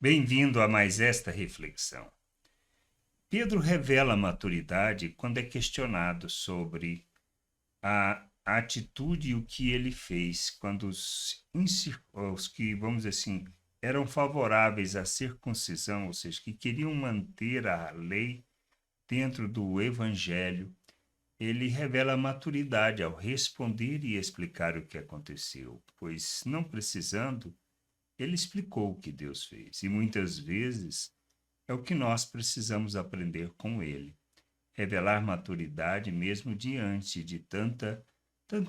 Bem-vindo a mais esta reflexão. Pedro revela maturidade quando é questionado sobre a atitude e o que ele fez quando os que, vamos dizer assim, eram favoráveis à circuncisão, ou seja, que queriam manter a lei dentro do evangelho. Ele revela maturidade ao responder e explicar o que aconteceu, pois, não precisando, ele explicou o que Deus fez. E muitas vezes é o que nós precisamos aprender com ele. Revelar maturidade mesmo diante de tanta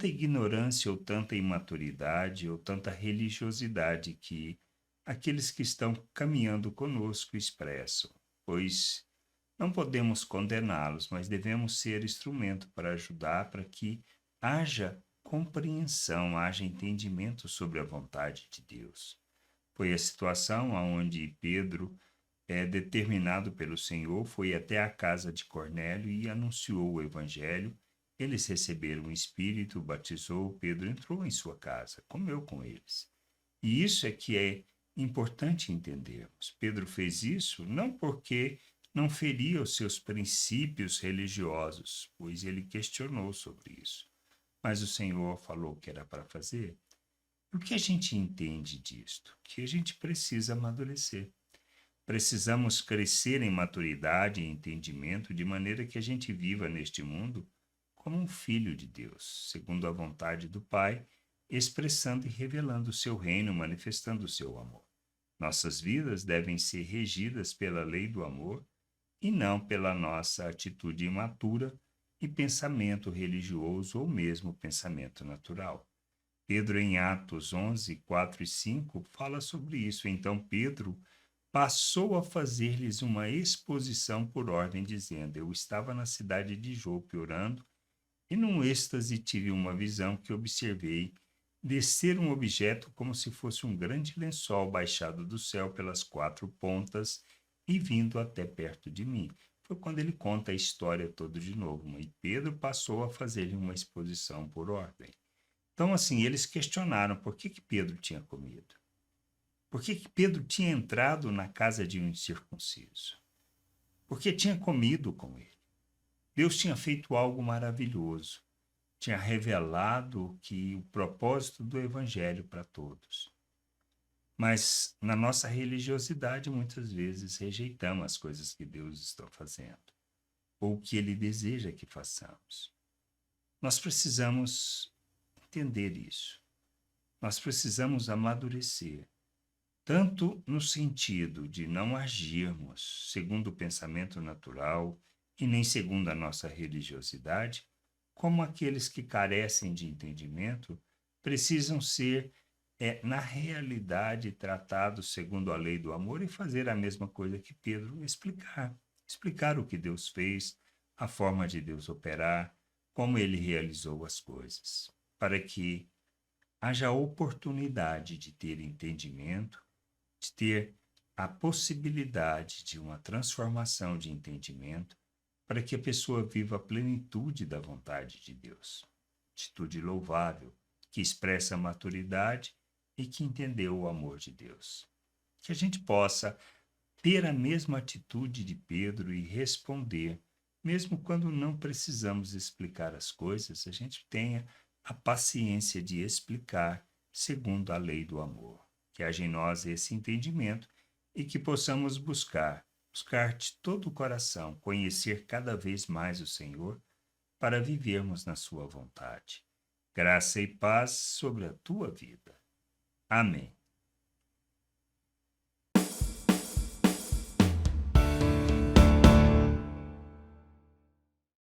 ignorância ou tanta imaturidade ou tanta religiosidade que aqueles que estão caminhando conosco expressam, pois não podemos condená-los, mas devemos ser instrumento para ajudar para que haja compreensão, haja entendimento sobre a vontade de Deus. Foi a situação onde Pedro, determinado pelo Senhor, foi até a casa de Cornélio e anunciou o evangelho. Eles receberam o Espírito, batizou, Pedro entrou em sua casa, comeu com eles. E isso é que é importante entendermos. Pedro fez isso não porque não feria os seus princípios religiosos, pois ele questionou sobre isso. Mas o Senhor falou que era para fazer. O que a gente entende disto? Que a gente precisa amadurecer. Precisamos crescer em maturidade e entendimento de maneira que a gente viva neste mundo como um filho de Deus, segundo a vontade do Pai, expressando e revelando o seu reino, manifestando o seu amor. Nossas vidas devem ser regidas pela lei do amor e não pela nossa atitude imatura e pensamento religioso ou mesmo pensamento natural. Pedro, em Atos 11, 4 e 5, fala sobre isso. Então Pedro passou a fazer-lhes uma exposição por ordem, dizendo: Eu estava na cidade de Jope orando, e num êxtase tive uma visão que observei descer um objeto como se fosse um grande lençol baixado do céu pelas quatro pontas e vindo até perto de mim. Foi quando ele conta a história toda de novo. E Pedro passou a fazer-lhe uma exposição por ordem. Então, assim, eles questionaram por que Pedro tinha comido. Por que Pedro tinha entrado na casa de um incircunciso? Porque tinha comido com ele. Deus tinha feito algo maravilhoso. Tinha revelado que o propósito do evangelho para todos. Mas na nossa religiosidade, muitas vezes rejeitamos as coisas que Deus está fazendo, ou que Ele deseja que façamos. Nós precisamos entender isso. Nós precisamos amadurecer, tanto no sentido de não agirmos segundo o pensamento natural e nem segundo a nossa religiosidade, como aqueles que carecem de entendimento precisam ser, na realidade, tratados segundo a lei do amor e fazer a mesma coisa que Pedro, explicar o que Deus fez, a forma de Deus operar, como ele realizou as coisas, para que haja oportunidade de ter entendimento, de ter a possibilidade de uma transformação de entendimento, para que a pessoa viva a plenitude da vontade de Deus. Atitude louvável, que expressa a maturidade e que entendeu o amor de Deus. Que a gente possa ter a mesma atitude de Pedro e responder, mesmo quando não precisamos explicar as coisas, a gente tenha a paciência de explicar segundo a lei do amor. Que haja em nós esse entendimento e que possamos buscar de todo o coração, conhecer cada vez mais o Senhor para vivermos na sua vontade. Graça e paz sobre a tua vida. Amém.